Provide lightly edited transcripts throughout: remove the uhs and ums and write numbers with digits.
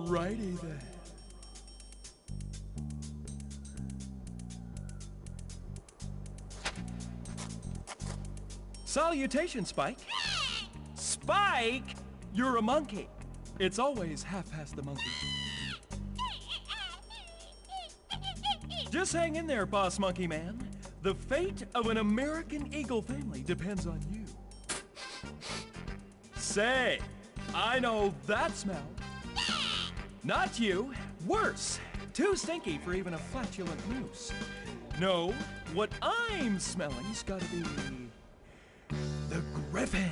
Alrighty then. Salutations, Spike. Spike? You're a monkey. It's always half past the monkey. Just hang in there, Boss Monkey Man. The fate of an American eagle family depends on you. Say, I know that smell. Not you. Worse. Too stinky for even a flatulent moose. No, what I'm smelling's gotta be the griffin.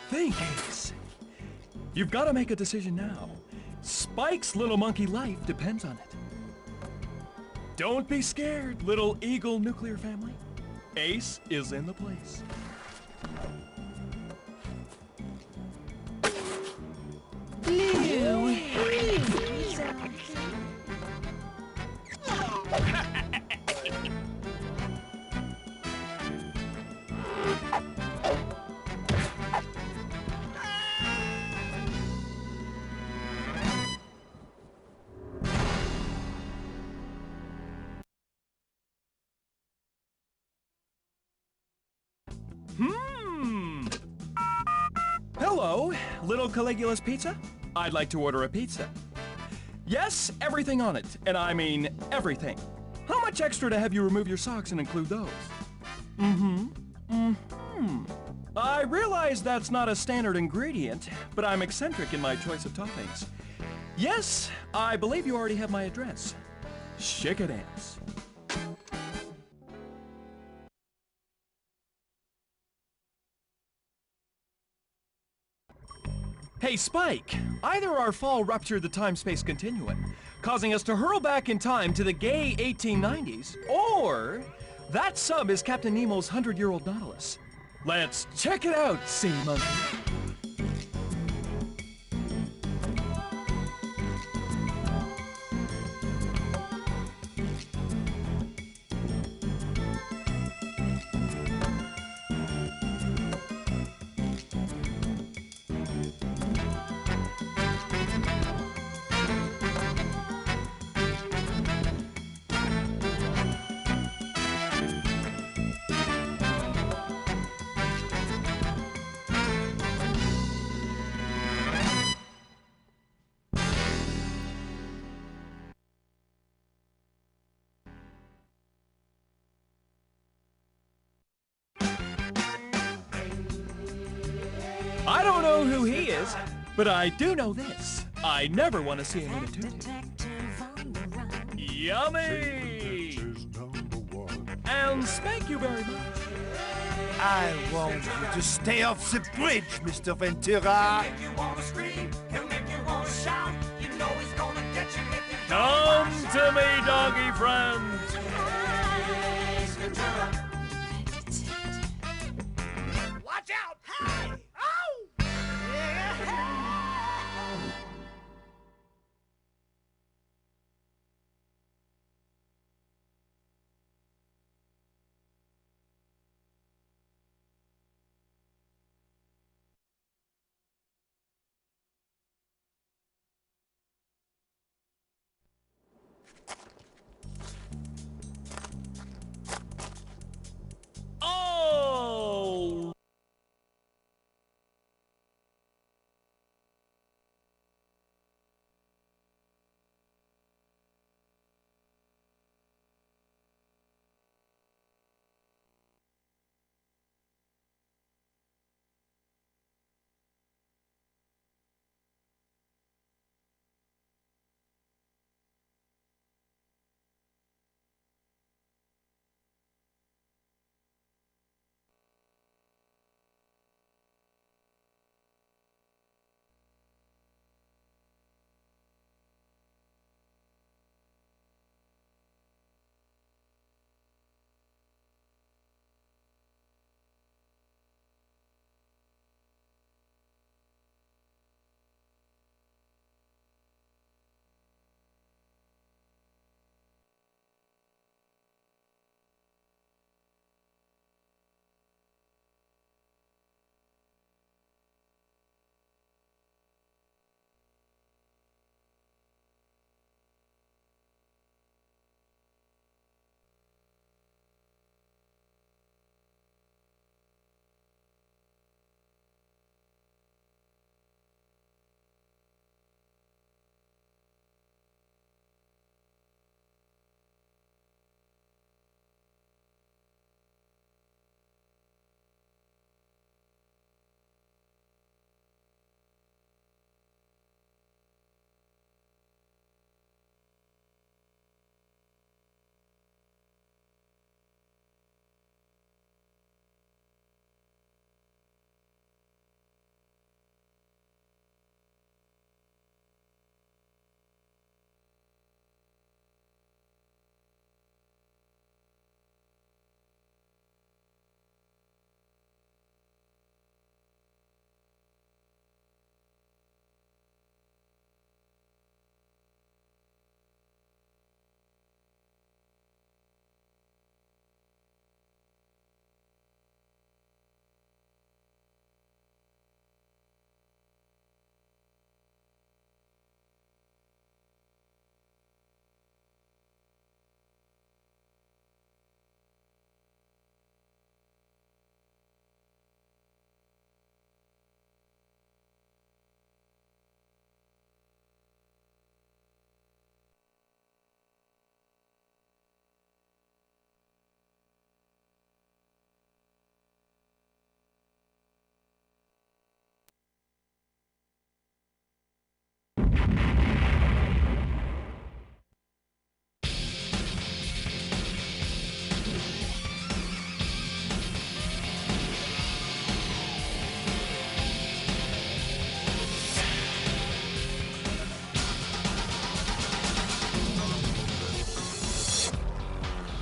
Think, Ace. You've got to make a decision now. Spike's little monkey life depends on it. Don't be scared, little eagle nuclear family. Ace is in the place. Hello, little Caligula's Pizza? I'd like to order a pizza. Yes, everything on it, and I mean everything. How much extra to have you remove your socks and include those? I realize that's not a standard ingredient, but I'm eccentric in my choice of toppings. Yes, I believe you already have my address. Shake a dance. Hey, Spike! Either our fall ruptured the time-space continuum, causing us to hurl back in time to the gay 1890s, or that sub is Captain Nemo's 100-year-old Nautilus. Let's check it out, sea monkey! I don't know who he is, but I do know this. I never want to see him in a tutu. Yummy! And thank you very much. I want you to stay off the bridge, Mr. Ventura. Come to me, doggy friends. Watch out! Hey! Oh!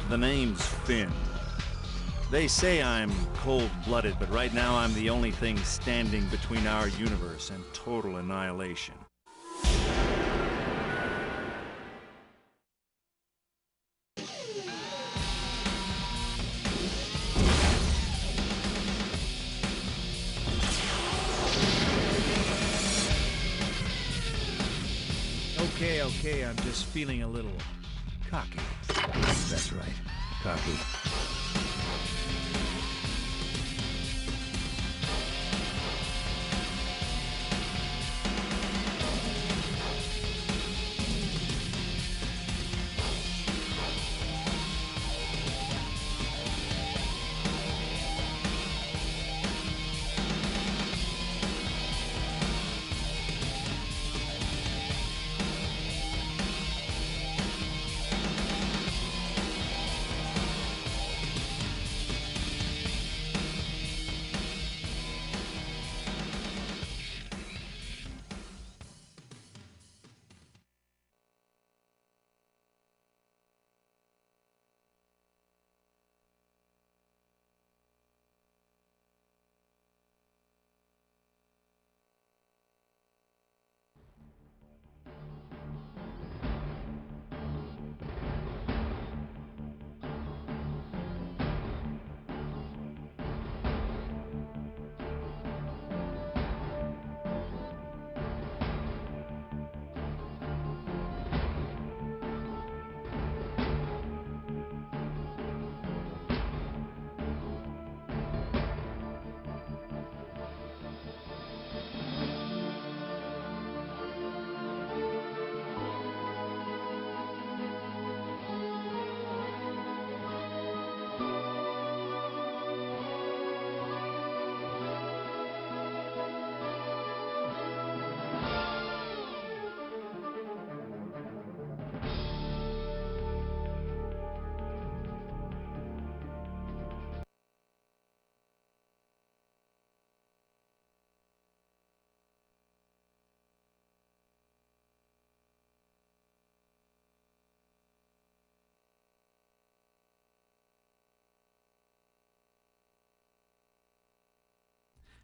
The name's Finn. They say I'm cold-blooded, but right now I'm the only thing standing between our universe and total annihilation. Okay, I'm just feeling a little cocky. That's right, cocky.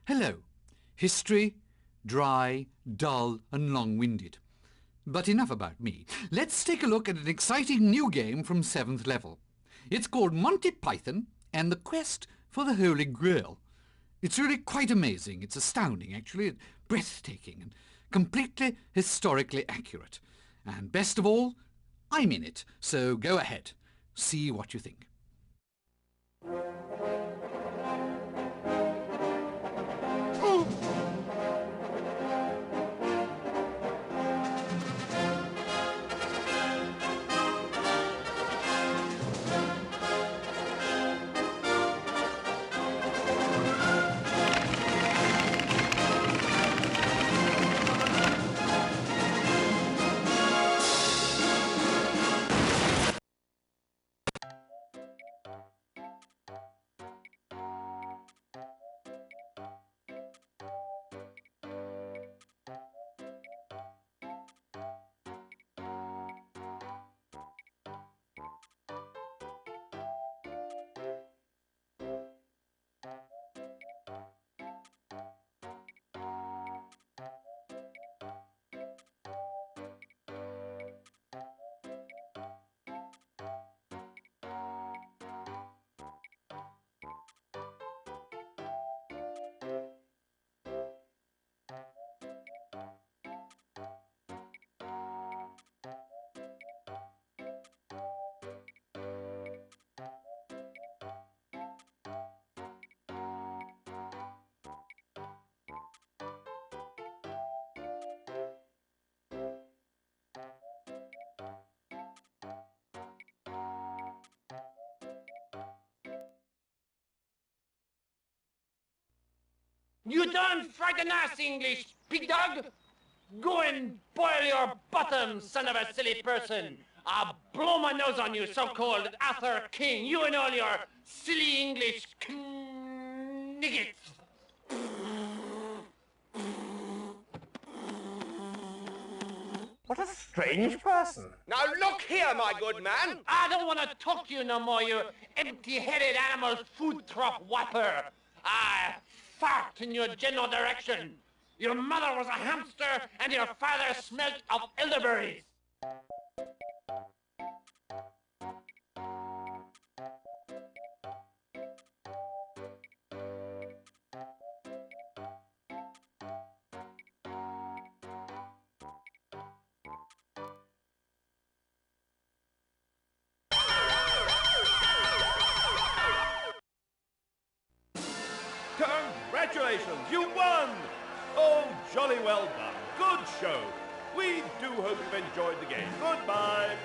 Hello. History, dry, dull, and long-winded. But enough about me. Let's take a look at an exciting new game from 7th level. It's called Monty Python and the Quest for the Holy Grail. It's really quite amazing. It's astounding, actually, breathtaking, and completely historically accurate. And best of all, I'm in it, so go ahead. See what you think. You don't frighten us, English pig dog! Go and boil your bottom, son of a silly person! I'll blow my nose on you, so-called Arthur King, you and all your silly English niggets! What a strange person. Now look here, my good man. I don't want to talk to you no more, you empty-headed animal food trough whopper. I fart in your general direction. Your mother was a hamster and your father smelt of elderberries. Congratulations, you won! Oh, jolly well done. Good show. We do hope you've enjoyed the game. Goodbye.